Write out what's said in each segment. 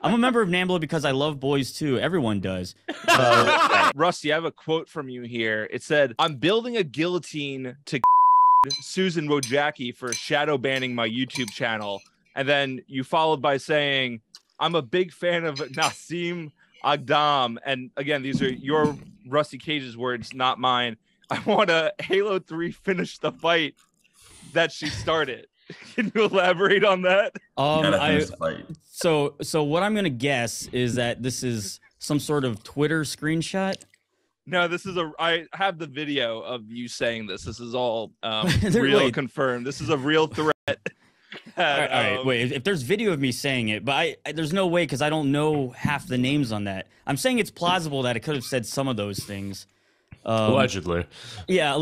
I'm a member of NAMBLA because I love boys too. Everyone does. Rusty, I have a quote from you here. It said, "I'm building a guillotine to Susan Wojcicki for shadow banning my YouTube channel." And then you followed by saying, "I'm a big fan of Nassim Agdam." And again, these are your Rusty Cage's words, not mine. "I want to Halo 3 finish the fight that she started." Can you elaborate on that? So what I'm gonna guess is that this is some sort of Twitter screenshot. No, this is I have the video of you saying this. This is all real, confirmed. This is a real threat. All right, wait. If there's video of me saying it, but there's no way because I don't know half the names on that. I'm saying it's plausible that it could have said some of those things. Allegedly. Yeah,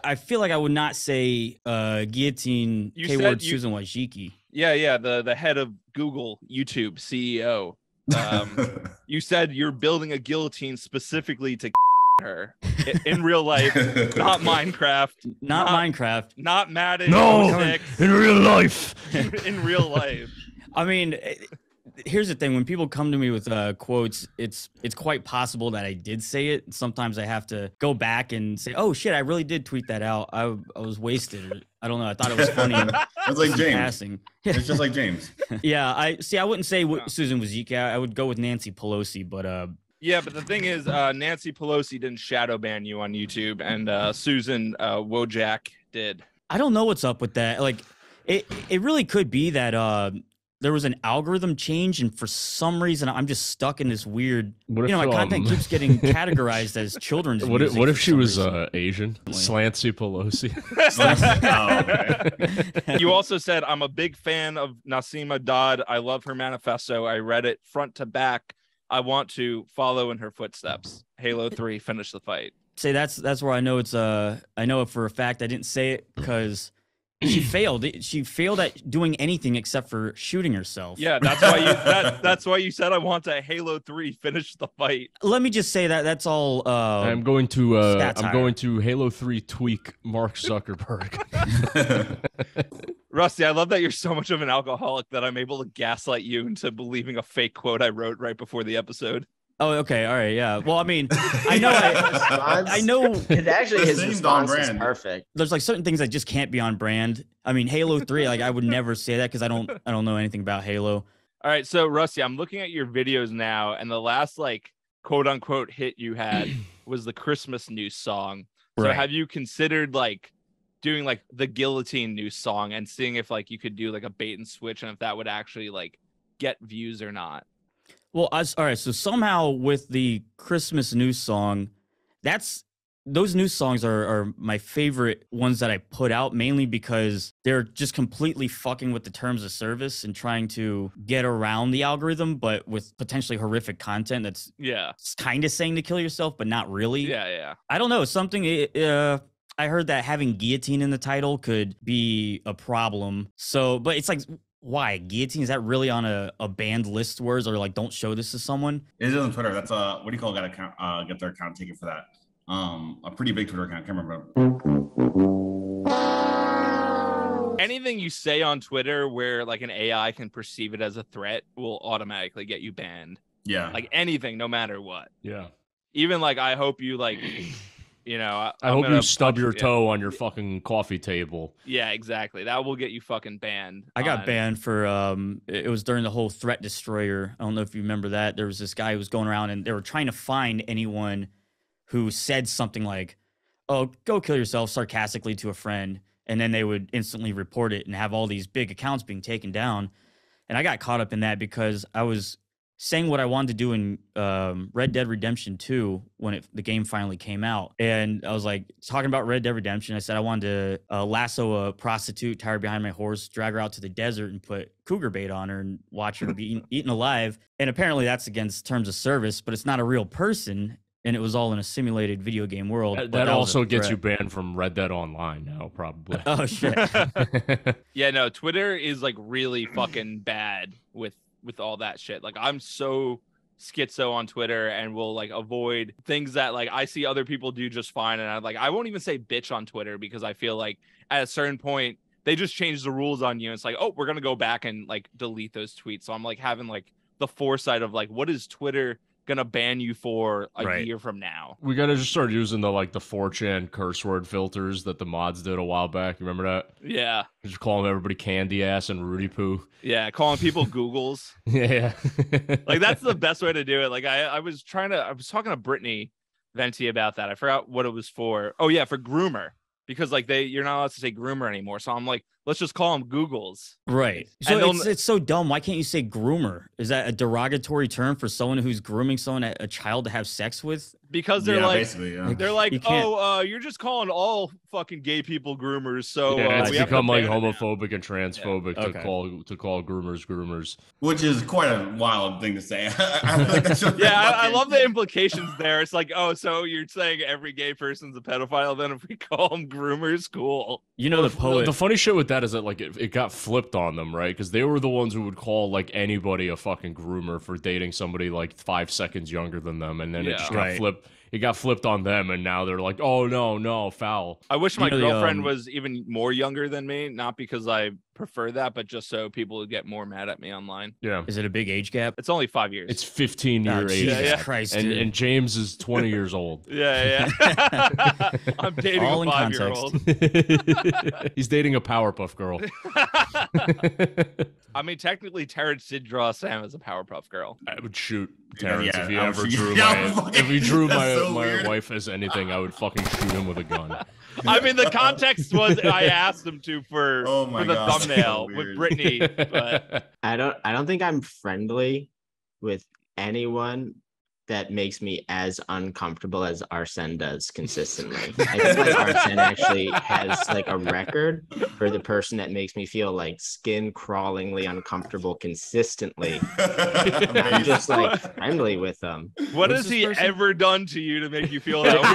I feel like I would not say guillotine K-word Susan Wojcicki. Yeah, the head of Google YouTube CEO. You said you're building a guillotine specifically to her in real life, not Minecraft. Not Minecraft. Not Madden. No, in real life. In real life. I mean, here's the thing: when people come to me with quotes, it's quite possible that I did say it. Sometimes I have to go back and say, "Oh shit, I really did tweet that out. I was wasted." I don't know. I thought it was funny. It's like James. Passing. It's just like James. Yeah, I wouldn't say Susan Wojcicki. I would go with Nancy Pelosi, but yeah, but the thing is, Nancy Pelosi didn't shadow ban you on YouTube, and Susan Wojcicki did. I don't know what's up with that. Like, it really could be that there was an algorithm change, and for some reason, I'm just stuck in this weird. My content keeps getting categorized as children's. What if she was Asian? Slancy Pelosi. You also said, "I'm a big fan of Nassima Dodd. I love her manifesto. I read it front to back. I want to follow in her footsteps. Halo 3, finish the fight." Say that's where I know it's I know it for a fact. I didn't say it because she failed. She failed at doing anything except for shooting herself. Yeah, that's why you said I want to Halo 3 finish the fight. Let me just say that's all. I'm going to Halo 3 tweak Mark Zuckerberg. Rusty, I love that you're so much of an alcoholic that I'm able to gaslight you into believing a fake quote I wrote right before the episode. Oh, okay, all right, yeah. Well, I mean, I know. It actually his response is perfect. There's like certain things that just can't be on brand. I mean, Halo 3, like I would never say that because I don't know anything about Halo. All right, so Rusty, I'm looking at your videos now, and the last like quote unquote hit you had was the Christmas news song. So have you considered like doing like the guillotine news song and seeing if like you could do like a bait and switch and if that would actually like get views or not? Well, all right. So somehow with the Christmas news song, those news songs are my favorite ones that I put out, mainly because they're just completely fucking with the terms of service and trying to get around the algorithm, but with potentially horrific content that's kind of saying to kill yourself, but not really. Yeah. I don't know. I heard that having guillotine in the title could be a problem. So, but it's like, why guillotine? Is that really on a banned list words, or like don't show this to someone? It is on Twitter. That's what do you call it? Gotta get their account taken for that. A pretty big Twitter account. I can't remember. Anything you say on Twitter where like an AI can perceive it as a threat will automatically get you banned. Yeah. Like anything, no matter what. Yeah. Even like I hope you like. I hope you stub your toe on your fucking coffee table. Yeah, exactly. That will get you fucking banned. I got banned for it was during the whole threat destroyer. I don't know if you remember that. There was this guy who was going around and they were trying to find anyone who said something like, "Oh, go kill yourself," sarcastically to a friend, and then they would instantly report it and have all these big accounts being taken down. And I got caught up in that because I was saying what I wanted to do in Red Dead Redemption 2 when the game finally came out. And I was like talking about Red Dead Redemption. I said I wanted to lasso a prostitute, tie her behind my horse, drag her out to the desert and put cougar bait on her and watch her be eaten alive. And apparently that's against terms of service, but it's not a real person. And it was all in a simulated video game world. That also gets you banned from Red Dead Online now, probably. Oh, shit. Yeah, no, Twitter is like really fucking bad with all that shit. Like I'm so schizo on Twitter and will like avoid things that like I see other people do just fine. And I won't even say bitch on Twitter because I feel like at a certain point they just change the rules on you. And it's like, oh, we're going to go back and like delete those tweets. So I'm like having like the foresight of like, what is Twitter gonna ban you for a year from now? We gotta just start using the 4chan curse word filters that the mods did a while back. You remember that? Yeah. Just calling everybody candy ass and Rudy poo. Yeah, calling people Googles. Yeah. Like that's the best way to do it. Like I was talking to Brittany Venti about that. I forgot what it was for. Oh yeah, for groomer. Because like you're not allowed to say groomer anymore. So I'm like, let's just call them Googles. Right. So it's so dumb. Why can't you say groomer? Is that a derogatory term for someone who's grooming a child to have sex with? Because they're they're like, you're just calling all fucking gay people groomers. So it's become like homophobic and transphobic to call groomers. Which is quite a wild thing to say. I love the implications there. It's like, oh, so you're saying every gay person's a pedophile? Then if we call them groomers, cool. You know, the poet. The funny shit with that is that like it got flipped on them, right? Because they were the ones who would call like anybody a fucking groomer for dating somebody like 5 seconds younger than them, and then it just got flipped. It got flipped on them, and now they're like, "Oh no, foul." I wish my girlfriend was even more younger than me, not because I prefer that, but just so people would get more mad at me online. Yeah. Is it a big age gap? It's only 5 years. It's 15-year age. Jesus Christ, and James is 20 years old. Yeah. I'm dating a 5-year-old. He's dating a Powerpuff Girl. I mean, technically, Terrence did draw Sam as a Powerpuff Girl. I would shoot Terrence if he ever drew my wife as anything. I would fucking shoot him with a gun. I mean, the context was I asked him to for the thumbnail with Brittany, but I don't think I'm friendly with anyone that makes me as uncomfortable as Arsen does consistently. I think like Arsen actually has like a record for the person that makes me feel like skin crawlingly uncomfortable consistently. I'm just like friendly with them. What has he ever done to you to make you feel that way?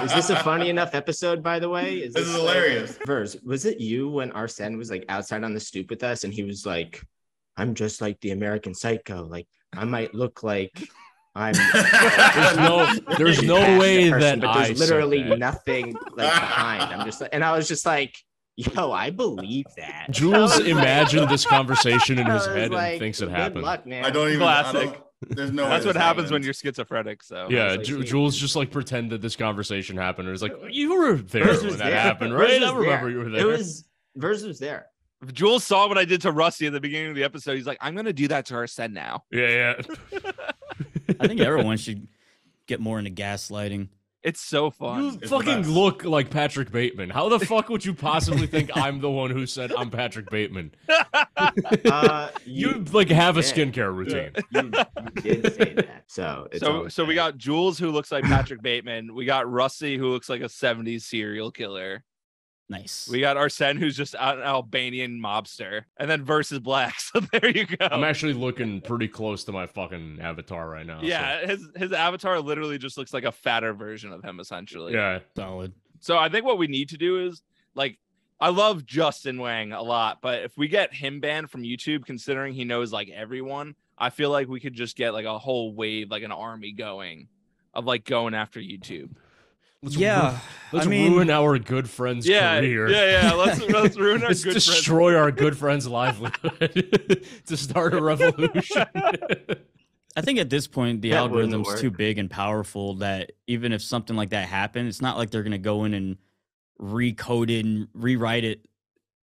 Is this a funny enough episode, by the way? This is hilarious. Verse, was it you when Arsen was like outside on the stoop with us and he was like, I'm just like the American Psycho. Like I might look like there's no way that there's literally nothing like behind. I'm just like, and I was just like, yo, I believe that. Jules imagined this conversation in his head and thinks it happened. Luck, man. I don't even. Classic. There's no. That's what happens when you're schizophrenic. So yeah, Jules just like pretended this conversation happened. It was like you were there when that happened, right? I remember you were there. Verse was there. If Jules saw what I did to Rusty at the beginning of the episode, he's like, I'm gonna do that to Arsen now. Yeah. I think everyone should get more into gaslighting. It's so fun. You fucking look like Patrick Bateman. How the fuck would you possibly think I'm the one who said I'm Patrick Bateman? You like have a skincare routine. You did say that. So we got Jules who looks like Patrick Bateman. We got Rusty who looks like a 70s serial killer. Nice. We got Arsen, who's just an Albanian mobster, and then versus Black. So there you go. I'm actually looking pretty close to my fucking avatar right now. Yeah, so. his avatar literally just looks like a fatter version of him, essentially. Yeah, solid. So I think what we need to do is like, I love Justin Wang a lot, but if we get him banned from YouTube, considering he knows like everyone, I feel like we could just get like a whole wave, like an army going after YouTube. Let's ruin our good friend's career. Yeah. Let's ruin our Let's good destroy our good friend's livelihood to start a revolution. I think at this point, the algorithm's too big and powerful that even if something like that happened, it's not like they're going to go in and recode it and rewrite it.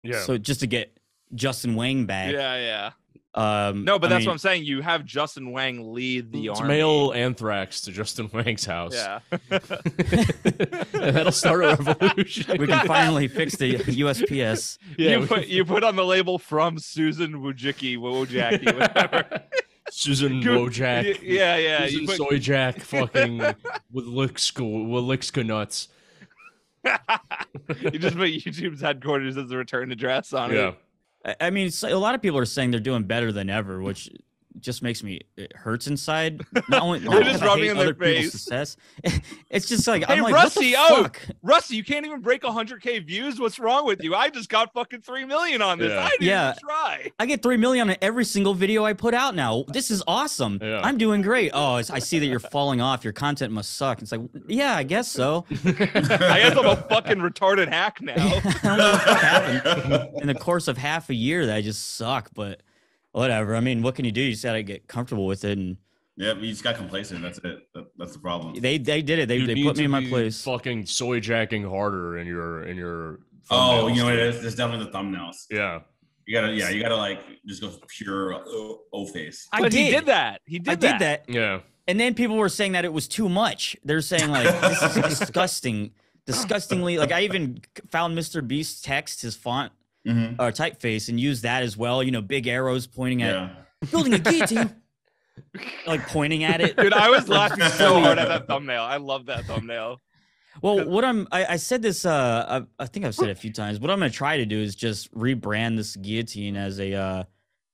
Yeah. So just to get Justin Wang back. Yeah. No, but that's what I'm saying. You have Justin Wang lead the army. Mail anthrax to Justin Wang's house. Yeah. And that'll start a revolution. We can finally fix the USPS. Yeah, you put on the label from Susan Wojcicki, whatever. Susan Wojak. Yeah. Susan Soyjak fucking with Lixka nuts. You just put YouTube's headquarters as a return address on it. I mean, a lot of people are saying they're doing better than ever, which just makes it hurts inside. Not only They're just rubbing in their face. Success. It's just like, hey, I'm like, Rusty, what the fuck? Rusty, you can't even break 100K views. What's wrong with you? I just got fucking 3 million on this. I didn't even try. I get 3 million on every single video I put out now. This is awesome. Yeah. I'm doing great. Oh, I see that you're falling off. Your content must suck. It's like, yeah, I guess so. I guess I'm a fucking retarded hack now. I don't know what happened in the course of half a year that I just suck, but Whatever. I mean, what can you do? You just gotta get comfortable with it, and Yeah, you just got complacent. That's it. That's the problem. they did it. They put me in my place. Fucking soy jacking harder in your. Oh, you know what dude. it is? It's definitely the thumbnails. Yeah. You gotta like just go pure O face. But he did that. He did that. Yeah. And then people were saying that it was too much. They're saying like this is disgusting, disgustingly. Like I even found Mr. Beast's text, his font or typeface, and used that as well. You know, big arrows pointing at building a guillotine, like pointing at it. Dude, I was laughing so hard at that thumbnail. I love that thumbnail. Well, what I said this. I think I've said it a few times. What I'm gonna try to do is just rebrand this guillotine as a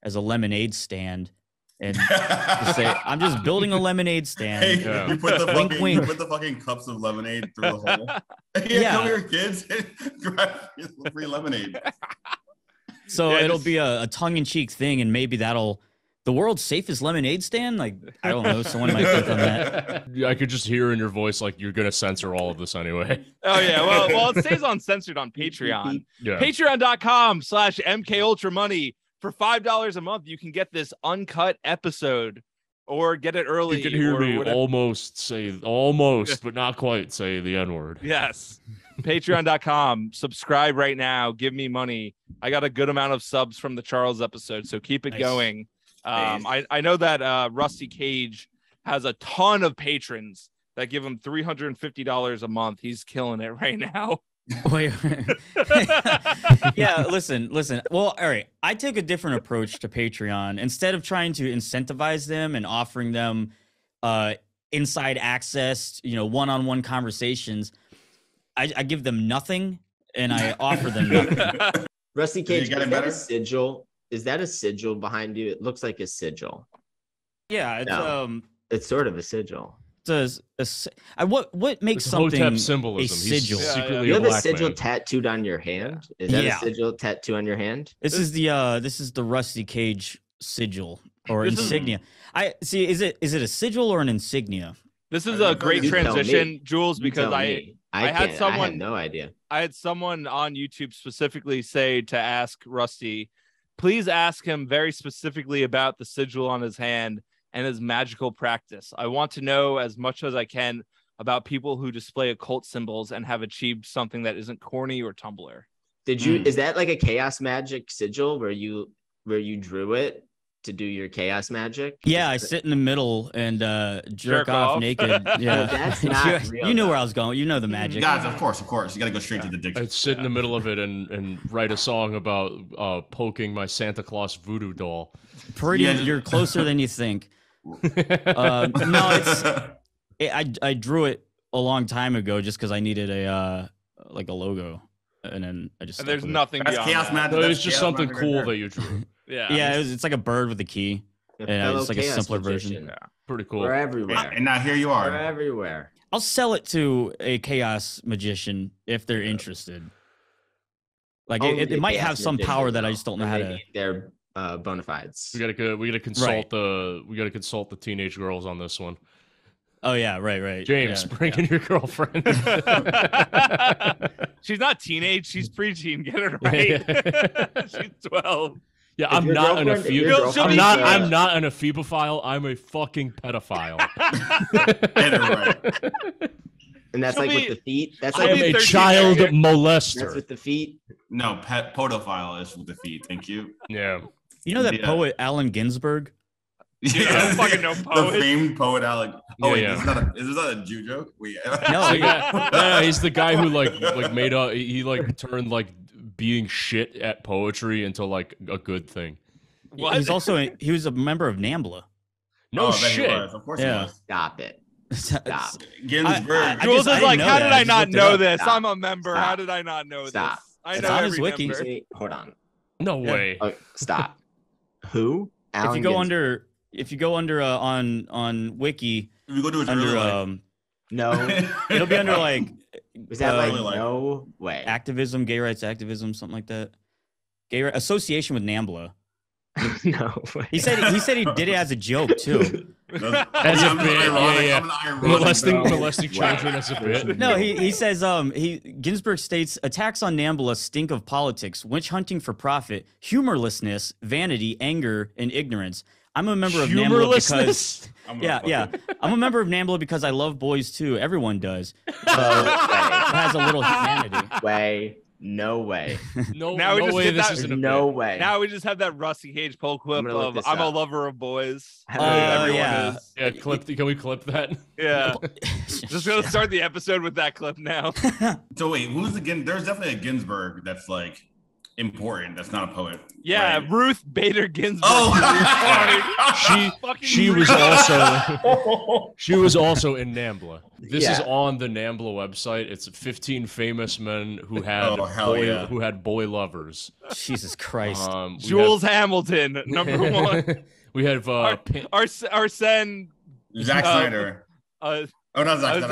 lemonade stand. And just say, I'm just building a lemonade stand. Hey, you put the Wink, fucking wink. You put the fucking cups of lemonade through the hole. Come here, kids. Grab free lemonade. So it'll be a tongue-in-cheek thing, and maybe that'll the world's safest lemonade stand. Like I don't know, someone might click on that. I could just hear in your voice like you're gonna censor all of this anyway. Oh yeah, well, it stays uncensored on Patreon. Yeah. Patreon.com/MKUltraMoney. For $5 a month, you can get this uncut episode, or get it early. You can hear me whatever. almost, but not quite say the N-word. Yes. Patreon.com. Subscribe right now. Give me money. I got a good amount of subs from the Charles episode, so keep it Nice. going. Nice. I know that Rusty Cage has a ton of patrons that give him $350 a month. He's killing it right now. Wait. Yeah, listen. Well, all right. I take a different approach to Patreon. Instead of trying to incentivize them and offering them inside access, one-on-one conversations, I give them nothing and I offer them nothing. Rusty Cage, You got it is that better? a sigil? Is that a sigil behind you? It looks like a sigil. Yeah, it's No. It's sort of a sigil. what makes It's something Hotep symbolism. a He's sigil? secretly You a have a black sigil man. tattooed on your hand? Is that Yeah. a sigil tattoo on your hand? This is the Rusty Cage sigil or This is- insignia. I see. Is it a sigil or an insignia? This is a great You tell transition, me. Jules, You because tell I me. I had I someone- had no idea. I had someone on YouTube specifically say to ask Rusty, please ask him very specifically about the sigil on his hand and his magical practice. I want to know as much as I can about people who display occult symbols and have achieved something that isn't corny or Tumblr. Did you? Is that like a chaos magic sigil where you drew it to do your chaos magic? Yeah, I sit in the middle and jerk off naked. Yeah, that's not real, you knew where though. I was going. You know the magic. Guys, of course. You got to go straight to the dick. I'd sit in the middle of it and write a song about poking my Santa Claus voodoo doll. Pretty, Yeah. you're closer than you think. No, I drew it a long time ago just because I needed a logo, and then I just And stuck there's with it. nothing That's beyond chaos that. magic. So That's it's just chaos something magic right cool there. that you drew. Yeah. Yeah, it's like a bird with a key. A Yeah, fellow it's like a chaos simpler version. magician. Yeah. Pretty cool. We're everywhere. And now here you We're are. everywhere. I'll sell it to a chaos magician if they're interested. Like Only it might chaos have some magician, power that I though, just don't know and how they to. need their bona fides. We gotta consult the teenage girls on this one. Oh yeah, right. James, yeah. bring in your girlfriend. She's not teenage, she's preteen. Get her right. She's 12. Yeah, If I'm your not an girlfriend- if your ephebophile. girlfriend I'm not. is, I'm not an ephebophile. I'm a fucking pedophile. Get it right. And that's She'll like be- with the feet. That's I I'll like am be a 13 child years- molester. that's with the feet. No, pet podophile is with the feet. Thank you. Yeah. You know that Yeah. poet Allen Ginsberg? Dude, I don't fucking know The poets. famed poet Alec. Oh, wait, Yeah. Is this not a Jew joke? Wait. No, The guy- no, he's the guy who like made a he like turned like being shit at poetry into like a good thing. What? He's also he was a member of NAMBLA. No Oh, I bet he shit. was. Of course Yeah. he was. Stop it. Stop. Ginsburg. I Jules just- is I like, didn't know how that. did I I just not looked it know up. this? Stop. I'm a member. Stop. How did I not know Stop. this? I It's know on his every wiki. member. Hold on. No way. Oh, stop. Who? If Allen you go Ginsberg. under on Wiki If you go to his under real life. No. it'll be under like Was that Uh, like no way? activism, gay rights activism, something like that. Association with NAMBLA. No way. He said he did it as a joke too. As a bit, yeah. Molesting children as a bit. No, he says Ginsburg states attacks on NAMBLA stink of politics, witch hunting for profit, humorlessness, vanity, anger, and ignorance. I'm a member of NAMBLA because I'm a member of NAMBLA because I love boys too. Everyone does. So it has a little humanity. No way. No way. This isn't no way. Now we just have that Rusty Cage poll clip of "I'm a lover of boys." Yeah. Yeah, can we clip that? Yeah. Just gonna start the episode with that clip now. So wait, who's again? There's definitely a Ginsburg that's like important. That's not a poet. Yeah, right? Ruth Bader Ginsburg. She was also in NAMBLA. This is on the NAMBLA website. It's 15 famous men who had boy lovers. Jesus Christ. Jules Hamilton, number one. We have Arsen. Zack Snyder. Not Zack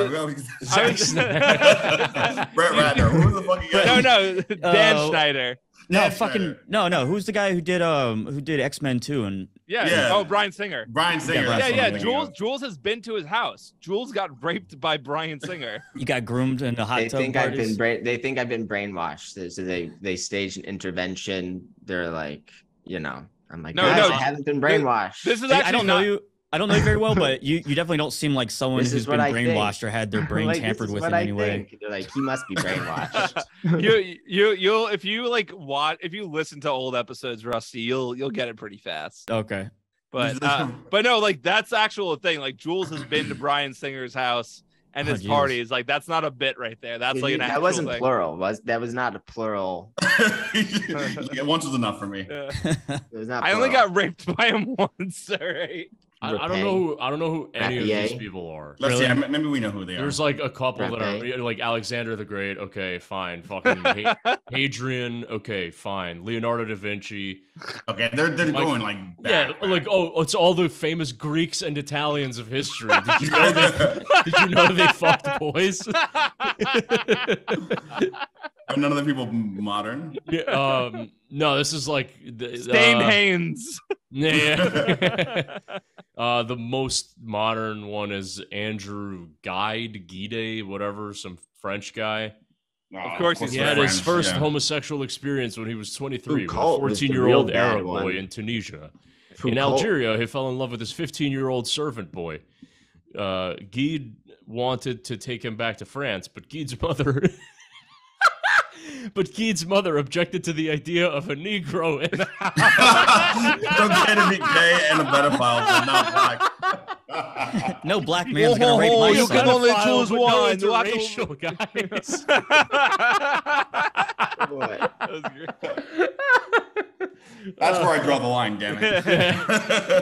Snyder. Brett Ratner. Who the fuck you got? No, Dan Schneider. No. Who's the guy who did X-Men 2 and Oh, Bryan Singer. Bryan Singer. Jules has been to his house. Jules got raped by Bryan Singer. You got groomed in the hot tub. They think I've been brainwashed. So they staged an intervention. They're like, I'm like, I haven't been brainwashed. This is actually I don't know you. I don't know you very well, but you definitely don't seem like someone who's been brainwashed or had their brain tampered with in any way. They're like, he must be brainwashed. You'll if you listen to old episodes, Rusty, you'll get it pretty fast. Okay. But no, like that's actual thing. Like Jules has been to Bryan Singer's house and his parties. Like that's not a bit right there. That's like an actual that wasn't thing. Plural. That was not a plural. Once was enough for me. Yeah. It was not. I only got raped by him once. All right. I don't know who any of these people are. Let's see. Maybe we know who they are. There's like a couple that are like Alexander the Great. Okay, fine. Fucking Hadrian. Okay, fine. Leonardo da Vinci. Okay, they're going like back. It's all the famous Greeks and Italians of history. Did you know they fucked boys? Are none of the people modern? Yeah. No, this is like Stained Haynes. Yeah. The most modern one is Andrew Guide, whatever, some French guy. Of course, he had his first homosexual experience when he was 23 with a 14-year-old Arab boy in Tunisia. In Algeria, he fell in love with his 15-year-old servant boy. Guide wanted to take him back to France, but Guide's mother objected to the idea of a Negro in the house. It's okay to be gay and a pedophile, but not black. No black man's gonna rape my son. You can only choose one. Racial guys. That's where I draw the line, damn it.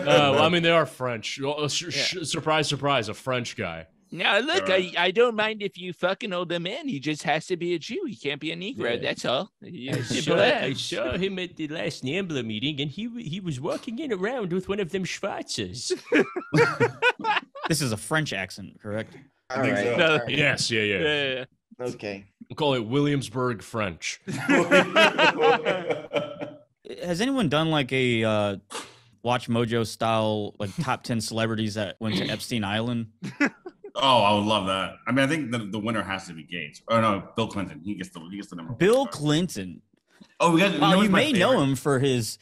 Well, I mean, they are French. Surprise, surprise, a French guy. Now, look, I don't mind if you fucking older man. He just has to be a Jew. He can't be a Negro. Yeah. That's all. I saw him at the last NAMBLA meeting, and he was walking in around with one of them Schwarzes. This is a French accent, correct? All right. So. No. Yes, yeah. Okay. We'll call it Williamsburg French. Has anyone done like a Watch Mojo style, like top 10 celebrities that went to Epstein Island? Oh, I would love that. I mean, I think the winner has to be Gates. Oh no, Bill Clinton. He gets the number. Bill Clinton. Oh, you may know him for his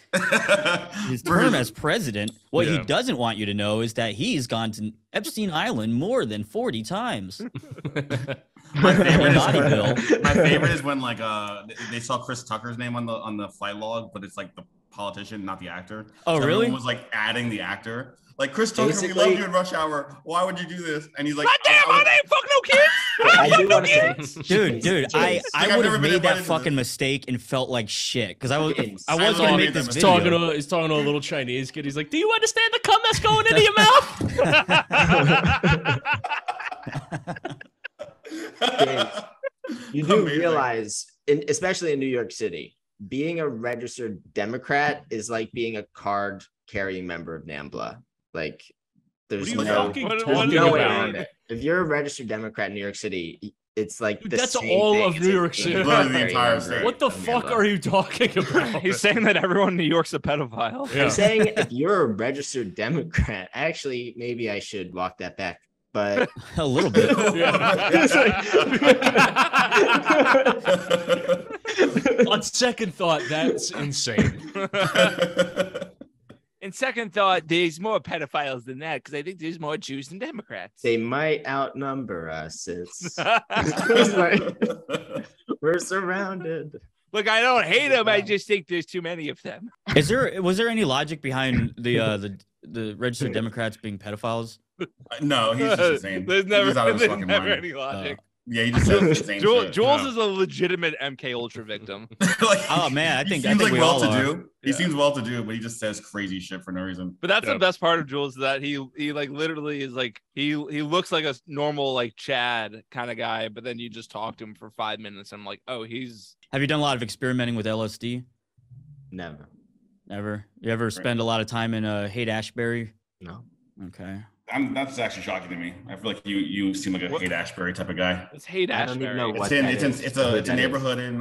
term as president. What he doesn't want you to know is that he's gone to Epstein Island more than 40 times. My favorite is when like they saw Chris Tucker's name on the flight log, but it's like the politician, not the actor. Oh, so really? Everyone was like adding the actor. Like, Chris Tucker, we love you in Rush Hour. Why would you do this? And he's like, God damn, I ain't fuck no kids. I do want to say, dude, I would have made that fucking mistake and felt like shit because I was gonna make this video. He's talking to a little Chinese kid. He's like, "Do you understand the cum that's going into your mouth?" You do realize, especially in New York City, being a registered Democrat is like being a card-carrying member of NAMBLA. Like, there's no way around it. If you're a registered Democrat in New York City, it's like Dude, the that's same all thing. of It's New a York City. Literally the very entire number state. What the of fuck Rambo. are you talking about? He's saying that everyone in New York's a pedophile. Yeah. I'm saying if you're a registered Democrat, actually, maybe I should walk that back. But A little bit. On second thought, that's insane. In second thought, there's more pedophiles than that because I think there's more Jews than Democrats. they might outnumber us. It's we're surrounded. Look, I don't hate them. I just think there's too many of them. Was there any logic behind the registered Democrats being pedophiles? No, he's just insane. There's never, He's out of his there's fucking never mind. any logic. Yeah, he just says insane shit. Jules is a legitimate MK Ultra victim. Like, Oh man, I he think seems like we all are. well-to-do. He Yeah. seems well-to-do, but he just says crazy shit for no reason. But that's Yeah. the best part of Jules, that he like literally is like he looks like a normal like Chad kind of guy, but then you just talk to him for 5 minutes and I'm like, oh, he's Have you done a lot of experimenting with LSD? Never. Never. You ever spend a lot of time in Haight-Ashbury? No. Okay. That's actually shocking to me. I feel like you seem like a What? Haight-Ashbury type of guy. it's hate I don't even know Ashbury. what It's that is. a neighborhood in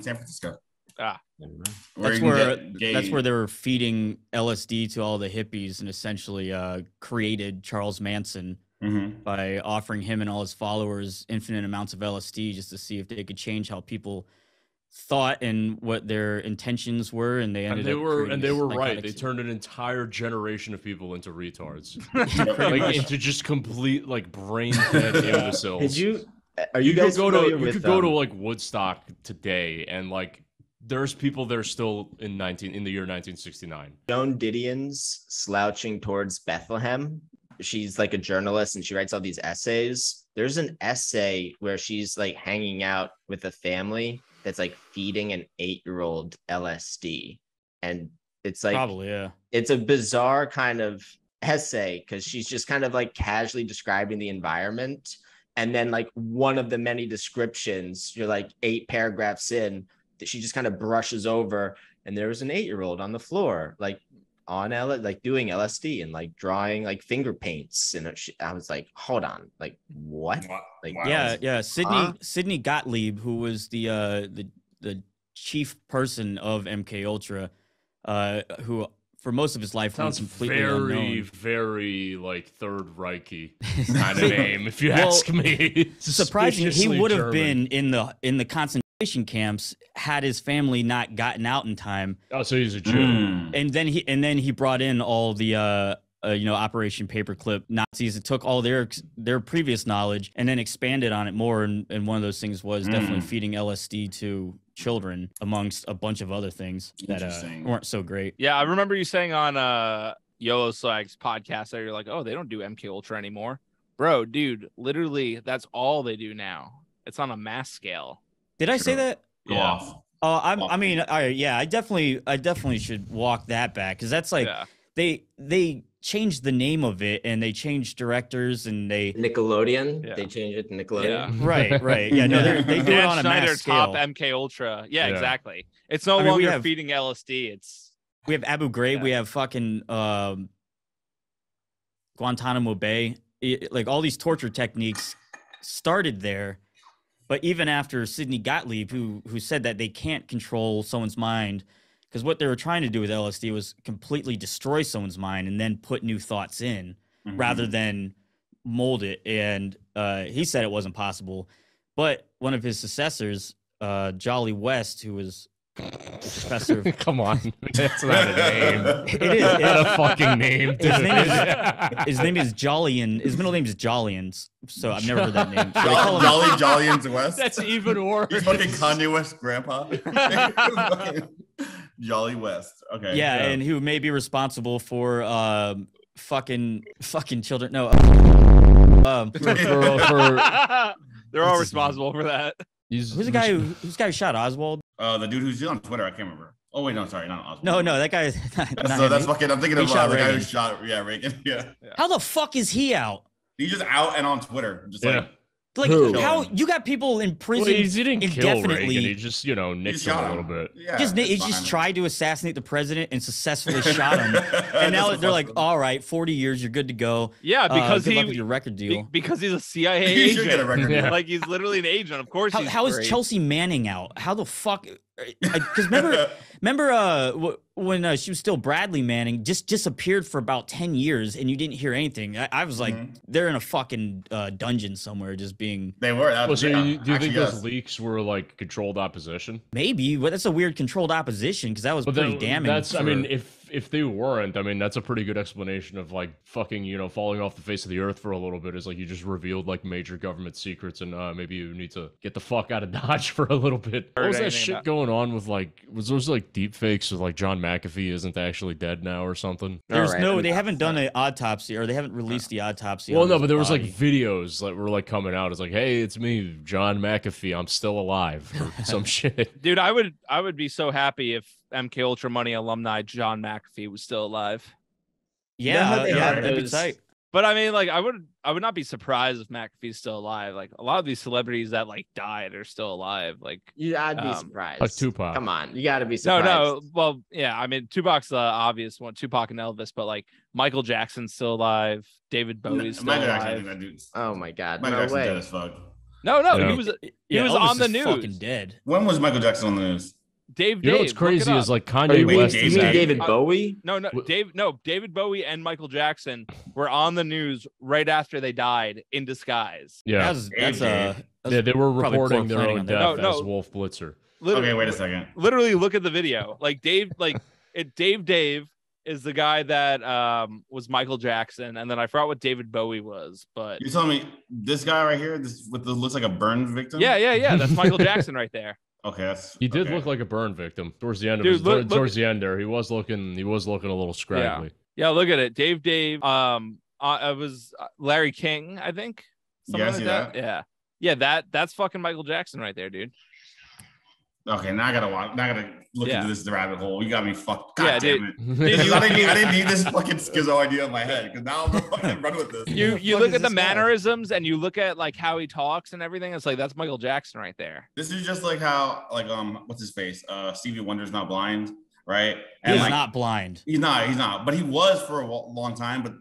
San Francisco. Never mind. That's you can where get gay- that's where they were feeding LSD to all the hippies and essentially created Charles Manson Mhm. by offering him and all his followers infinite amounts of LSD just to see if they could change how people thought and what their intentions were, and they ended And they up were creating and they were right. psychotic- They turned an entire generation of people into retards, Pretty like much. into just complete like brain dead imbeciles. Did you? Are you guys could go to familiar you with? could go to like Woodstock today, and like there's people there still in the year 1969. Joan Didion's slouching towards Bethlehem. She's like a journalist and she writes all these essays. There's an essay where she's like hanging out with a family that's like feeding an 8-year-old LSD. And it's like, Probably, yeah. it's a bizarre kind of essay because she's just kind of like casually describing the environment. And then like one of the many descriptions, you're like 8 paragraphs in, that she just kind of brushes over. And there was an 8-year-old on the floor, like doing LSD and like drawing like finger paints. And I was like, hold on, like what? Like, Wow. Yeah. Huh? Sidney Gottlieb, who was the chief person of MK Ultra, who for most of his life was Sounds completely very, unknown. very like Third Reichy kind of name, if you Well, ask me. Surprising, he Suspiciously would have German. been in the concentration camps had his family not gotten out in time. Oh, so he's a Jew. Mm. And then he brought in all the Operation Paperclip Nazis that took all their previous knowledge and then expanded on it more. And one of those things was definitely feeding LSD to children, amongst a bunch of other things that Interesting. weren't so great. Yeah, I remember you saying on YOLO Slag's podcast that you're like, oh, they don't do MK Ultra anymore. Bro, dude, literally that's all they do now. It's on a mass scale. Did I say that? Go Yeah. off. Oh, I definitely should walk that back, because that's like Yeah. they changed the name of it and they changed directors and they Nickelodeon. Yeah. They changed it to Nickelodeon. right yeah no they do it Dan on a Schneider mass scale. top MK Ultra. Yeah, Yeah. exactly. It's no I mean, we longer have- feeding LSD. It's We have Abu Ghraib. Yeah. We have fucking Guantanamo Bay. Like all these torture techniques started there, but even after Sidney Gottlieb, who said that they can't control someone's mind, because what they were trying to do with LSD was completely destroy someone's mind and then put new thoughts in, rather than mold it. And he said it wasn't possible. But one of his successors, Jolly West, who was professor of Come on, that's not a name. It is. That's not a fucking name. His name is Jollian. His middle name is Jollians. So I've never heard that name. So they call him- Jolly and West. That's even worse. He's fucking Kanye West grandpa. Jolly West. Okay. yeah, and who may be responsible for fucking children. No. they're all responsible for that. Who's the guy who shot Oswald? The dude who's on Twitter, I can't remember. Oh wait, no, sorry, not Oswald. No, that guy. That's fucking. I'm thinking He of shot the guy who Reagan. shot. Yeah, Reagan. Yeah. How the fuck is he out? He's just out and on Twitter, just like Like Who? how you got people in prison Well, he didn't kill indefinitely. Reagan. He just, nicked him a little bit. Yeah, He just tried to assassinate the president and successfully shot him. And now they're like, all right, 40 years, you're good to go. Yeah, because good luck with your record deal. Because he's a CIA He should agent. get a record deal. Like he's literally an agent. Of course. How is Chelsea Manning out? How the fuck? Because remember when she was still Bradley Manning, just disappeared for about 10 years and you didn't hear anything. I was like, they're in a fucking dungeon somewhere, just being. They were. Well, so do you think those leaks were like controlled opposition? Maybe, but that's a weird controlled opposition because that was pretty damning. I mean, if they weren't, I mean, that's a pretty good explanation of like fucking, falling off the face of the earth for a little bit. Is like you just revealed like major government secrets and maybe you need to get the fuck out of Dodge for a little bit. What was that shit going on with like, was those like deep fakes with like John McAfee isn't actually dead now or something? They haven't done an autopsy or they haven't released the autopsy. Well, no, but there was like videos that were like coming out. It's like, hey, it's me, John McAfee. I'm still alive or some shit. Dude, I would be so happy if MK Ultra Money alumni John McAfee was still alive. Yeah, that'd be tight. But I mean, like, I would not be surprised if McAfee's still alive. Like, a lot of these celebrities that like died are still alive. Like, I'd be surprised. Like Tupac. Come on, you got to be surprised. No. Well, yeah. I mean, Tupac's the obvious one. Tupac and Elvis, but like Michael Jackson's still alive. David Bowie's still alive. Oh my God, Michael no Jackson's way. dead as fuck. No, Yeah. he was Elvis on the is news. Fucking dead. When was Michael Jackson on the news? Dave, what's crazy look it is up. like Kanye West You is mean actually- David Bowie? David Bowie and Michael Jackson were on the news right after they died in disguise. Yeah. They were reporting their own death as Wolf Blitzer. Okay, wait a second. Literally, look at the video. Like Dave is the guy that was Michael Jackson, and then I forgot what David Bowie was. But You're telling me this guy right here, this with the looks like a burn victim? Yeah. That's Michael Jackson right there. Okay, he did look like a burn victim towards the end of Dude, towards the end there. He was looking a little scraggly. Yeah, look at it. Dave. It was Larry King, I think. Yeah, I see that. Yeah. That's fucking Michael Jackson right there, dude. Okay, now I gotta look into this rabbit hole. You got me fucked. God damn it. Dude, I didn't need this fucking schizo idea in my head because now I'm gonna fucking run with this. You look at the mannerisms and you look at like how he talks and everything. It's like that's Michael Jackson right there. This is just like how what's his face? Stevie Wonder's not blind, right? And he's not blind. He's not. But he was for a long time. But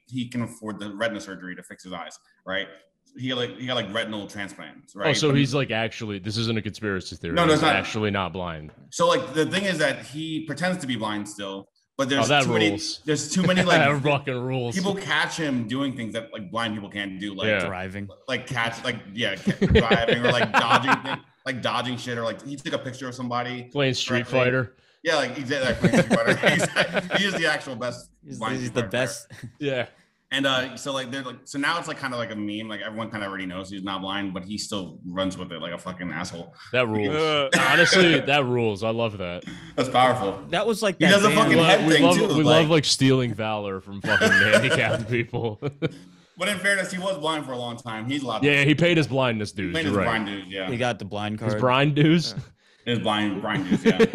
he can afford the retina surgery to fix his eyes, right? He got retinal transplants, right? Oh, so he's like actually, this isn't a conspiracy theory. No, it's not. Actually not blind. So like the thing is that he pretends to be blind still, but there's that too rules. There's too many like fucking rules. People catch him doing things that like blind people can't do, like driving, driving or like dodging shit, or like he took a picture of somebody playing Street Fighter. Yeah, like exactly playing Street Fighter. He is the actual best. He's the best. Yeah. And so now it's like kind of like a meme. Like everyone kind of already knows he's not blind, but he still runs with it like a fucking asshole. That rules. Honestly, that rules. I love that. That's powerful. That was like he does a fucking head thing too. We love like stealing valor from fucking handicapped people. But in fairness, he was blind for a long time. He's allowed. Yeah, he paid his blindness dues. He paid his blind dues. Yeah, he got the blind card. His blind dues. His blind dues. Yeah.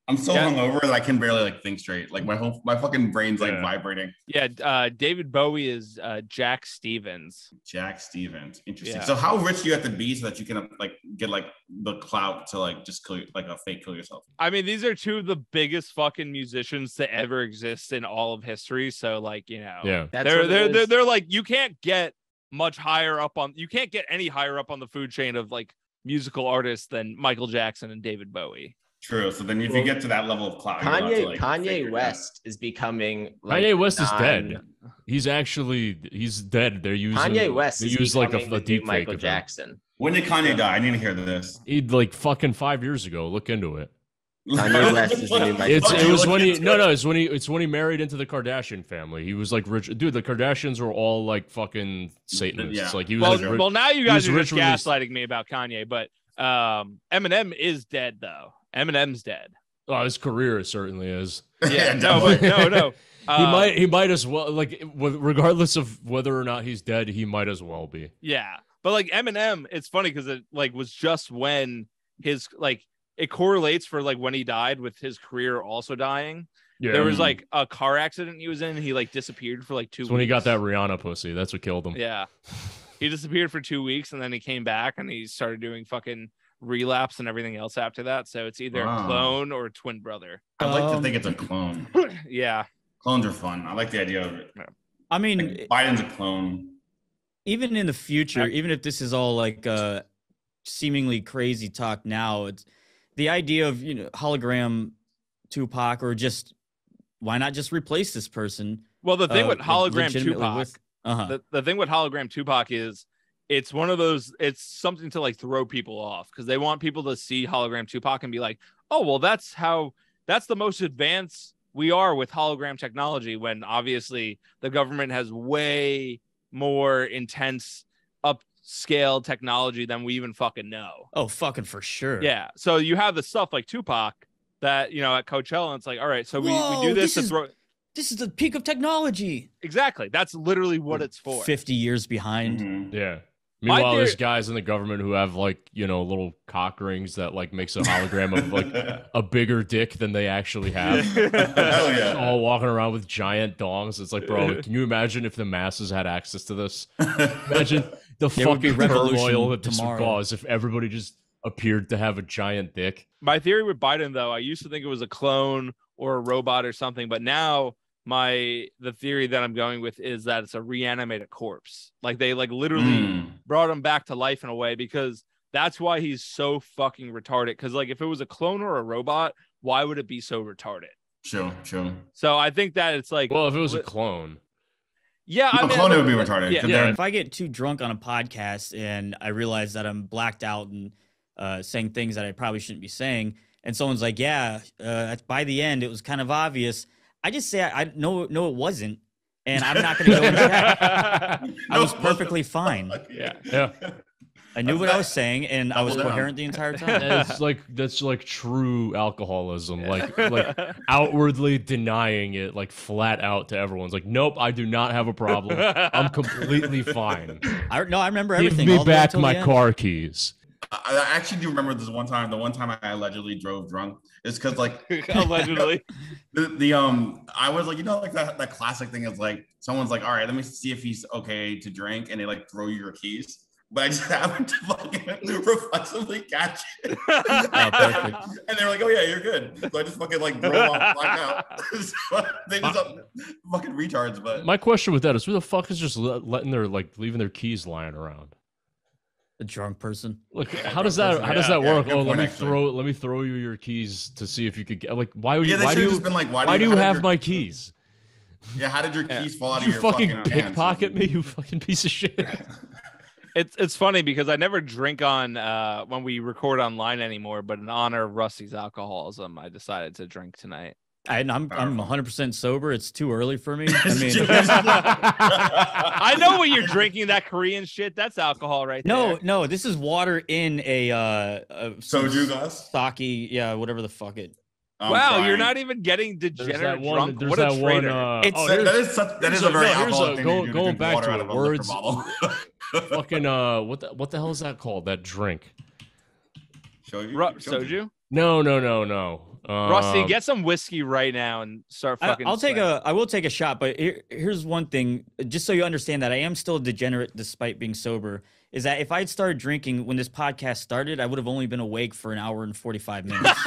I'm so hungover that I can barely like think straight. Like my fucking brain's like vibrating. Yeah, David Bowie is Jack Stevens. Jack Stevens, interesting. Yeah. So how rich do you have to be so that you can like get like the clout to like just kill like a fake kill yourself? I mean, these are two of the biggest fucking musicians to ever exist in all of history. So like they're like you can't get much higher up on. You can't get any higher up on the food chain of like musical artists than Michael Jackson and David Bowie. True. So then if you get to that level of clout, Kanye West is becoming like Kanye West is dead. He's dead. They're using Kanye West use like a deep Michael fake Jackson. When did Kanye die? I need to hear this. He like fucking 5 years ago. Look into it. Kanye West is the new Michael Jackson. It's when he married into the Kardashian family. He was like rich. Dude, the Kardashians were all like fucking Satanists. Yeah. Like he was well, now you guys are just gaslighting me about Kanye, but Eminem is dead though. Eminem's dead. Oh, his career certainly is. Yeah, no. He might as well, like, regardless of whether or not he's dead, he might as well be. Yeah, but like Eminem, it's funny because it like was just when his like it correlates for like when he died with his career also dying. Yeah. There was like a car accident he was in. He like disappeared for like 2 weeks. When he got that Rihanna pussy, that's what killed him. Yeah. He disappeared for 2 weeks and then he came back and he started doing fucking relapse and everything else after that. So it's either a clone or a twin brother. I like to think it's a clone. Yeah. Clones are fun. I like the idea of it. I mean, like Biden's a clone. Even in the future, even if this is all like seemingly crazy talk now, it's the idea of, you know, hologram Tupac, or just why not just replace this person? Well, the thing with hologram Tupac, the thing with hologram Tupac is it's one of those, it's something to like throw people off because they want people to see hologram Tupac and be like, oh, well, that's the most advanced we are with hologram technology, when obviously the government has way more intense upscale technology than we even fucking know. Oh, fucking for sure. Yeah. So you have the stuff like Tupac that, you know, at Coachella, and it's like, all right, so we do this to throw. This is the peak of technology. Exactly. That's literally what it's for. 50 years behind. Mm-hmm. Yeah. Meanwhile, there's guys in the government who have like, you know, little cock rings that like makes a hologram of like a bigger dick than they actually have. Hell yeah. All walking around with giant dongs. It's like, bro, can you imagine if the masses had access to this? Imagine the fucking turmoil that this would cause if everybody just appeared to have a giant dick. My theory with Biden, though, I used to think it was a clone or a robot or something, but now the theory that I'm going with is that it's a reanimated corpse. Like they like literally brought him back to life in a way, because that's why he's so fucking retarded. Because like if it was a clone or a robot, why would it be so retarded? Sure. So I think that it's like, well, if it was a clone. Yeah, I mean, a clone would be retarded. Yeah. If I get too drunk on a podcast and I realize that I'm blacked out and saying things that I probably shouldn't be saying, and someone's like, yeah, by the end, it was kind of obvious. I just say, I no, it wasn't. And I'm not going to go and check. I was perfectly fine. Yeah. I knew what I was saying, and I was coherent the entire time. That's like true alcoholism, like outwardly denying it, like flat out to everyone. It's like, nope, I do not have a problem. I'm completely fine. I remember everything. Give me back my car keys. I actually do remember this one time. The one time I allegedly drove drunk is because like allegedly I was like, you know, like that classic thing is like someone's like, all right, let me see if he's okay to drink, and they like throw you your keys. But I just happened to fucking reflexively catch it. And they were like, oh yeah, you're good. So I just fucking like drove off, blacked out. So they just fucking retards. But my question with that is, who the fuck is just leaving their keys lying around? A drunk person. Like, how does that work? Oh, let me throw you your keys to see if you could get, like, why do you have my keys? Yeah, how did your keys fall out of your fucking pickpocket me, you fucking piece of shit? It's funny because I never drink on when we record online anymore, but in honor of Rusty's alcoholism, I decided to drink tonight. I'm 100% sober. It's too early for me. I mean, I know what you're drinking. That Korean shit. That's alcohol, right there. No. This is water in a soju glass, sake. Yeah, whatever the fuck it. Wow, you're not even getting degenerate drunk. What a traitor! That is a very alcoholic thing. Going back to words. Fucking what the hell is that called? That drink? Soju? No. Rusty, get some whiskey right now and start fucking. I will take a shot, but here's one thing, just so you understand that I am still a degenerate despite being sober. Is that if I had started drinking when this podcast started, I would have only been awake for an hour and 45 minutes.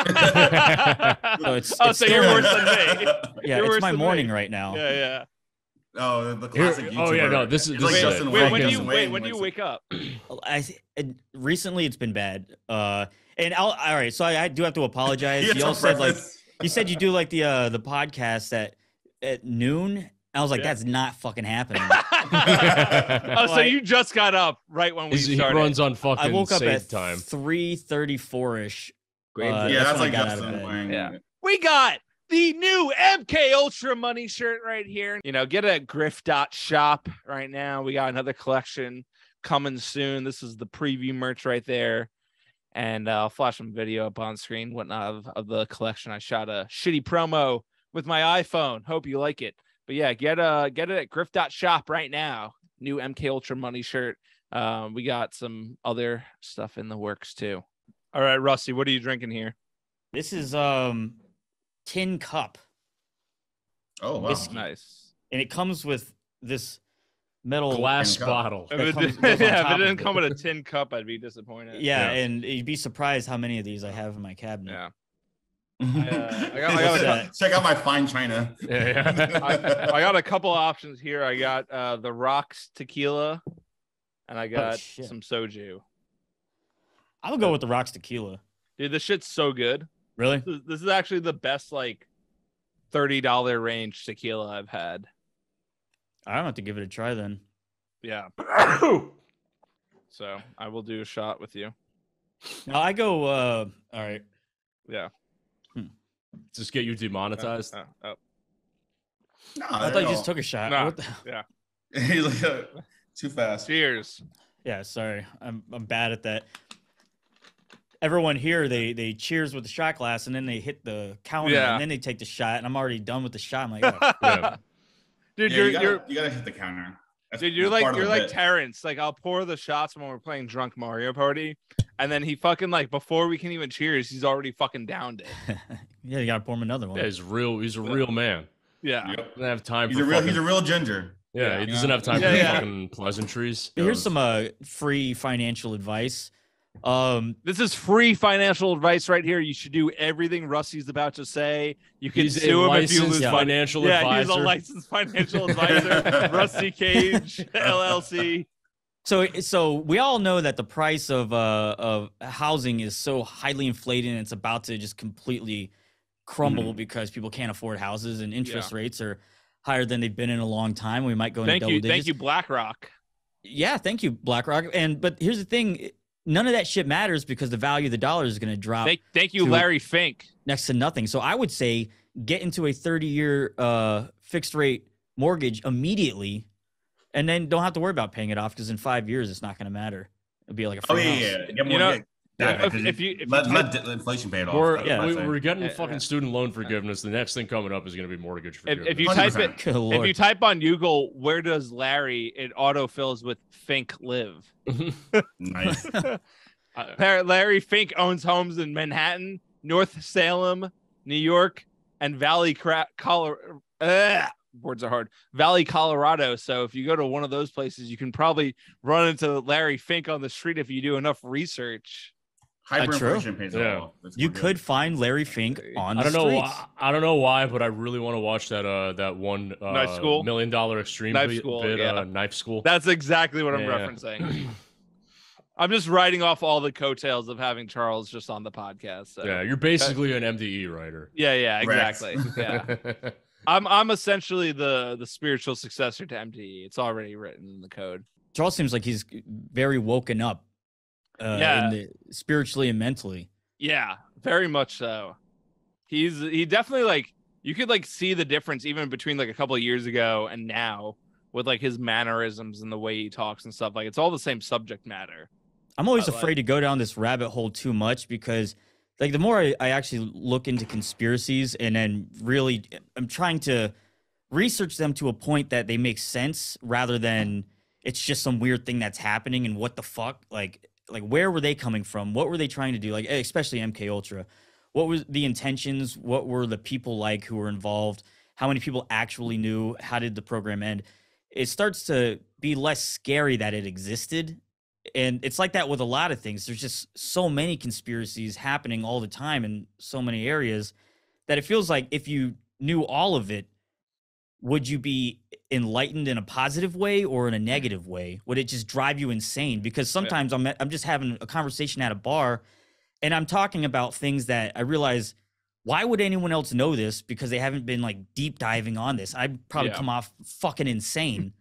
So you're worse than me. Yeah, it's my morning right now. Yeah. Oh, the classic YouTuber. Oh yeah, no, this is like Justin. When do you wake up? Recently, it's been bad. And all right, so I do have to apologize. You all said you said you do like the podcast at noon. I was like, that's not fucking happening. So you just got up right when we started. He runs on fucking. I woke up at time. 3:34ish. That's like Justin. Yeah, we got the new MK Ultra money shirt right here. You know, get a grift.shop right now. We got another collection coming soon. This is the preview merch right there. And I'll flash some video up on screen, whatnot of the collection. I shot a shitty promo with my iPhone. Hope you like it. But yeah, get it at grift.shop right now. New MK Ultra money shirt. We got some other stuff in the works too. All right, Rusty, what are you drinking here? This is tin cup. Oh wow, nice. And it comes with this metal glass cup. bottle. If it, comes- did, goes on yeah, if top it of didn't it. come with a tin cup, I'd be disappointed. Yeah, Yeah. and you'd be surprised how many of these I have in my cabinet. Yeah. What's that? Check out my fine china. Yeah. I got a couple options here. I got the Rocks tequila, and I got shit. some soju. I'm gonna go with the Rocks tequila. Dude, this shit's so good. Really? This is actually the best like $30 range tequila I've had. I don't have to give it a try then. Yeah. So I will do a shot with you. No, I go. All right. Yeah. Just get you demonetized. Oh. No, I thought you just took a shot. Nah. What the- Yeah. He's like, too fast. Cheers. Yeah, sorry, I'm bad at that. Everyone here, they cheers with the shot glass and then they hit the counter Yeah. and then they take the shot and I'm already done with the shot. I'm like, oh. Yeah. Dude, Yeah, you're you gotta hit the counter. That's- dude, you're that's part like of the bit. Terrence. Like I'll pour the shots when we're playing drunk Mario Party, and then he fucking like before we can even cheers, he's already fucking downed it. Yeah, you gotta pour him another one. Yeah, he's real. He's a real man. Yeah. Yep. Doesn't have time He's for a real. fucking, He's a real ginger. yeah, he doesn't Yeah. have time Yeah, for yeah. fucking pleasantries. Here's some free financial advice. This is free financial advice right here. You should do everything Rusty's about to say. You can He's sue a him if you licensed lose money. financial Yeah, advisor. he's a licensed financial advisor. Rusty Cage LLC. So we all know that the price of housing is so highly inflated and it's about to just completely crumble because people can't afford houses and interest rates are higher than they've been in a long time. We might go into double digits. Thank you, BlackRock. Yeah, thank you, BlackRock. But here's the thing: none of that shit matters because the value of the dollar is going to drop Thank you, to Larry Fink. next to nothing. So I would say get into a 30-year fixed rate mortgage immediately, and then don't have to worry about paying it off because in 5 years it's not going to matter. It'll be like a Oh free yeah, house. yeah. Get more, You know, if you let the inflation pay it off. We're, that's what I say. we're getting fucking student loan forgiveness. The next thing coming up is going to be mortgage forgiveness. If you type it, 100%. Good Lord. if you type on Google, where does Larry? It autofills with Fink live. Nice. Larry Fink owns homes in Manhattan, North Salem, New York, and Colorado. Words are hard. Valley, Colorado. So if you go to one of those places, you can probably run into Larry Fink on the street if you do enough research. Hyperinflation pays it Yeah. off. That's You more good. could find Larry Fink on the I don't know. streets. I don't know why, but I really want to watch that one Knife School? $1 Million Extreme Knife School, bit, yeah. Knife School. That's exactly what I'm Yeah. referencing. I'm just writing off all the coattails of having Charles just on the podcast. So. Yeah, you're basically an MDE writer. Yeah, Correct. exactly. Yeah. I'm essentially the spiritual successor to MTE. It's already written in the code. Charles seems like he's very woken up, spiritually and mentally. Yeah, very much so. He definitely like you could like see the difference even between like a couple of years ago and now with like his mannerisms and the way he talks and stuff. Like it's all the same subject matter. I'm always But, afraid to go down this rabbit hole too much because, like, the more I actually look into conspiracies and then really I'm trying to research them to a point that they make sense rather than it's just some weird thing that's happening and what the fuck, like where were they coming from? What were they trying to do? Like, especially MK Ultra. What was the intentions? What were the people like who were involved? How many people actually knew? How did the program end? It starts to be less scary that it existed. And it's like that with a lot of things. There's just so many conspiracies happening all the time in so many areas that it feels like if you knew all of it, would you be enlightened in a positive way or in a negative way? Would it just drive you insane? Because sometimes I'm just having a conversation at a bar and I'm talking about things that I realize, why would anyone else know this? Because they haven't been like deep diving on this. I'd probably come off fucking insane.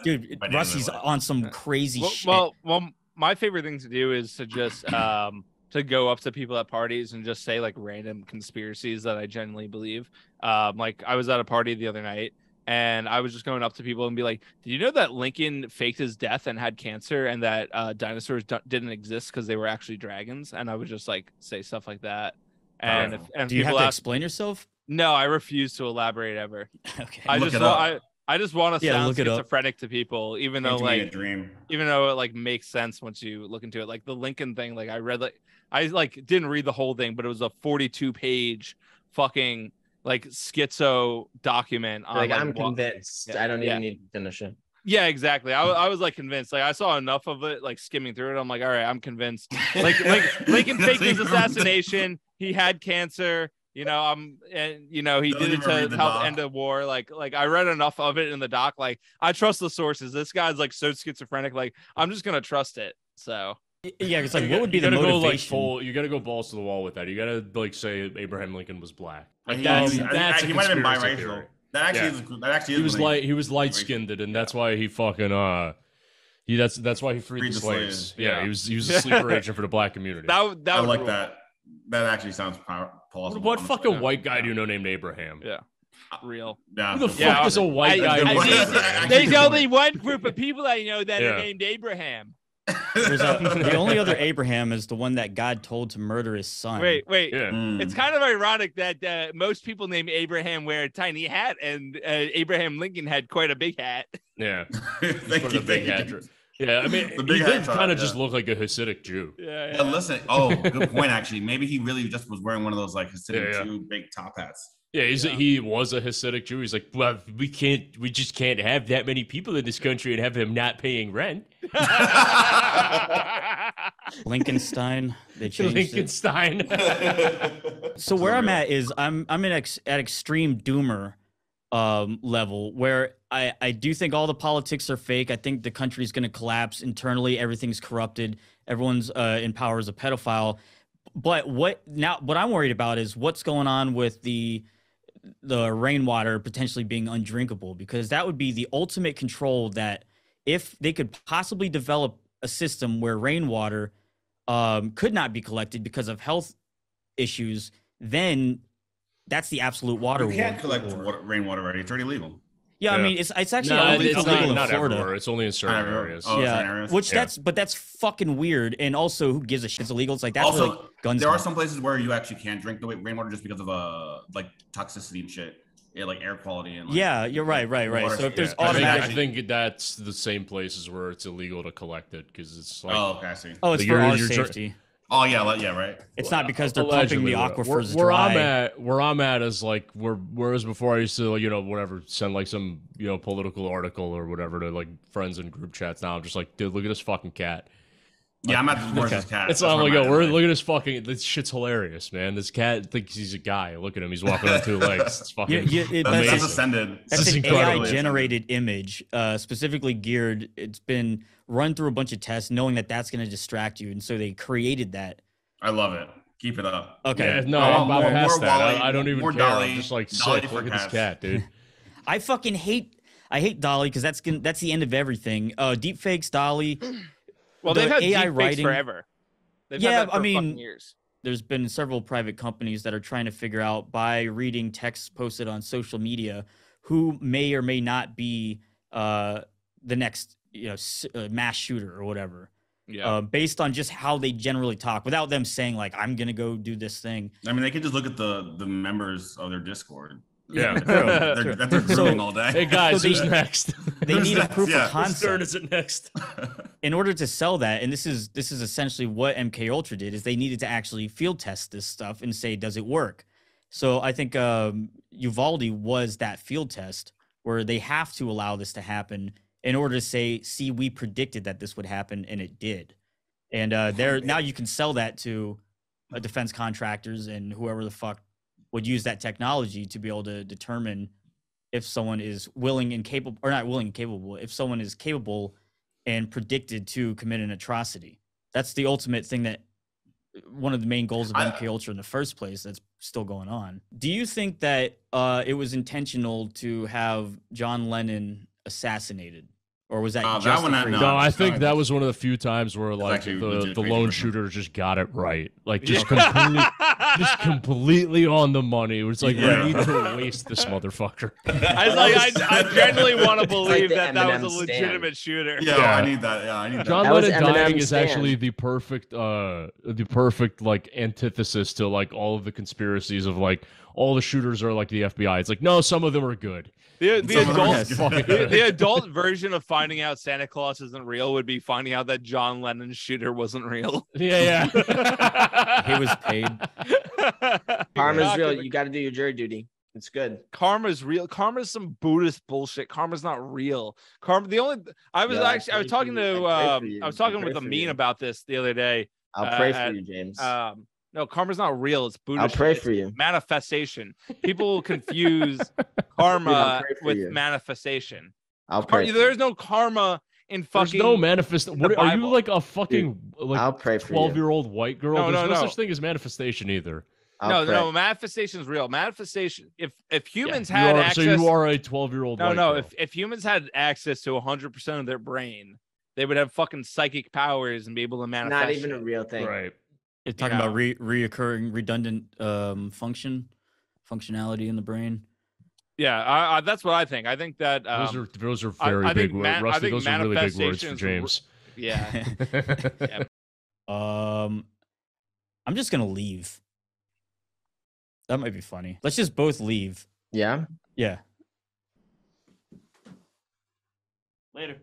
Dude, Rusty's on some crazy shit. Well, my favorite thing to do is to just to go up to people at parties and just say like random conspiracies that I genuinely believe. Like I was at a party the other night and I was just going up to people and be like, "Did you know that Lincoln faked his death and had cancer and that dinosaurs didn't exist because they were actually dragons?" And I would just like say stuff like that. And if do you have people to ask, explain yourself? no, I refuse to elaborate ever. Okay. I just want to sound look it up. schizophrenic to people, even though a like dream. even though it like makes sense once you look into it. Like the Lincoln thing, like I read like I like didn't read the whole thing, but it was a 42-page fucking like schizo document on Like, like, I'm convinced. Yeah. I don't Yeah. even need to finish it. Yeah, exactly. I was like convinced. Like I saw enough of it, like skimming through it. I'm like, all right, I'm convinced. Like Lincoln faked his assassination. He had cancer. You know, he Don't did it even read to the help doc. end the war. Like I read enough of it in the doc. Like I trust the sources. This guy's like so schizophrenic. Like I'm just gonna trust it. So Yeah, it's like, what would be the motivation? You gotta go balls to the wall with that. You gotta like say Abraham Lincoln was black. Like He that's might have been conspiracy biracial. theory. That actually is. He was light skinned, and that's why he fucking that's why he freed the slaves. Yeah, he was a sleeper agent for the black community. that I would like rule. that. That actually sounds plausible. What honestly. fucking white guy do you know named Abraham? Yeah, real. Yeah. Who the fuck is a white guy? There's only one group of people I know that are named Abraham. The only other Abraham is the one that God told to murder his son. Wait. Yeah. It's kind of ironic that most people named Abraham wear a tiny hat, and Abraham Lincoln had quite a big hat. Yeah. Thank you. Yeah, I mean, The big he hat did tribe, kind of yeah. just look like a Hasidic Jew. Yeah. Yeah, listen. Oh, good point. Actually, maybe he really just was wearing one of those like Hasidic Jew big top hats. Yeah, he was a Hasidic Jew. He's like, well, we just can't have that many people in this country and have him not paying rent. Lincolnstein. They changed Lincolnstein. So where I'm at is I'm at extreme doomer level where I do think all the politics are fake. I think the country's going to collapse internally. Everything's corrupted. Everyone's in power as a pedophile. But what I'm worried about is what's going on with the rainwater potentially being undrinkable, because that would be the ultimate control. That if they could possibly develop a system where rainwater could not be collected because of health issues, then that's the absolute water. You can't collect rainwater already. It's already legal. Yeah, I mean, it's actually illegal in not Florida. everywhere. It's only in certain areas. Oh, Yeah, certain areas? that's fucking weird. And also, who gives a shit? It's illegal. It's like that's Also, where, like, guns. there are come. some places where you actually can't drink the rainwater just because of like toxicity and shit. Yeah, like air quality and like, Yeah, you're right. water- So if there's yeah. automatic, I think that's the same places where it's illegal to collect it because it's like. Oh, okay, I see. it's Like, for you're- our you're safety. Oh yeah, right. It's not because they're pumping the aquifers where dry. where I'm at is like whereas before I used to whatever send like some political article or whatever to like friends and group chats. Now I'm just like, dude, look at this fucking cat. Yeah, I'm at the worst this cat. It's not like, look at this fucking. This shit's hilarious, man. This cat thinks he's a guy. Look at him. He's walking on two legs. It's fucking. That's ascended. That's an incredible. AI generated image, specifically geared. It's been run through a bunch of tests, knowing that that's going to distract you, and so they created that. I love it. Keep it up. Okay. Yeah, no, I'm past that. Wally, I don't even more care. Dolly, I'm just like, Dolly sick. for Look at this cats. cat, dude. I fucking hate Dolly because that's the end of everything. Deep fakes, Dolly. Well, the they've had AI deep fakes writing forever. They've Yeah, had that for I mean, fucking years. There's been several private companies that are trying to figure out by reading texts posted on social media who may or may not be the next mass shooter or whatever. Yeah. Based on just how they generally talk, without them saying like, "I'm gonna go do this thing." I mean, they could just look at the members of their Discord. Yeah. True. They're grooming all day. Hey guys, So who's next? They need a proof Yeah. of Whose turn concept is it next? in order to sell that. And this is essentially what MK Ultra did: is they needed to actually field test this stuff and say, does it work? So I think Uvalde was that field test where they have to allow this to happen in order to say, see, we predicted that this would happen, and it did. And now you can sell that to defense contractors and whoever the fuck would use that technology to be able to determine if someone is willing and capable, or not willing and capable, if someone is capable and predicted to commit an atrocity. That's the ultimate thing, that one of the main goals of MK Ultra in the first place that's still going on. Do you think that it was intentional to have John Lennon assassinated? Or was that just that one? No, I think that was one of the few times where like actually the legit lone crazy shooter just got it right, like just completely on the money. It was like, we need to waste this motherfucker. I genuinely want to believe the that was a Eminem legitimate shooter. Yeah, Yeah. I need that. Yeah, I need that. John That was Lennon dying Eminem's is actually the perfect like antithesis to like all of the conspiracies of like all the shooters are like the FBI. It's like, no, some of them are good. The adult version of finding out Santa Claus isn't real would be finding out that John Lennon's shooter wasn't real. Yeah. he was paid? Karma's real. You got to do your jury duty. It's good. Karma's real. Karma's some Buddhist bullshit. Karma's not real. Karma. I was talking with Amin about this the other day. I'll pray for you, James. No, karma's not real. It's Buddhist. I'll pray for you. Manifestation. People confuse karma with manifestation. I'll pray. There's no karma in fucking. There's no manifest. What are you like a fucking like I'll pray for 12-year-old white girl? No, There's no such thing as manifestation either. No, manifestation is real. Manifestation. If humans had access, so you are a 12-year-old. No, white no. girl. If humans had access to 100% of their brain, they would have fucking psychic powers and be able to manifest. Not even a real thing, right? It's talking about reoccurring, redundant functionality in the brain. Yeah, that's what I think. I think that those are very big words. Rusty, those are really big words for James. Yeah. Yeah. I'm just gonna leave. That might be funny. Let's just both leave. Yeah. Yeah. Later.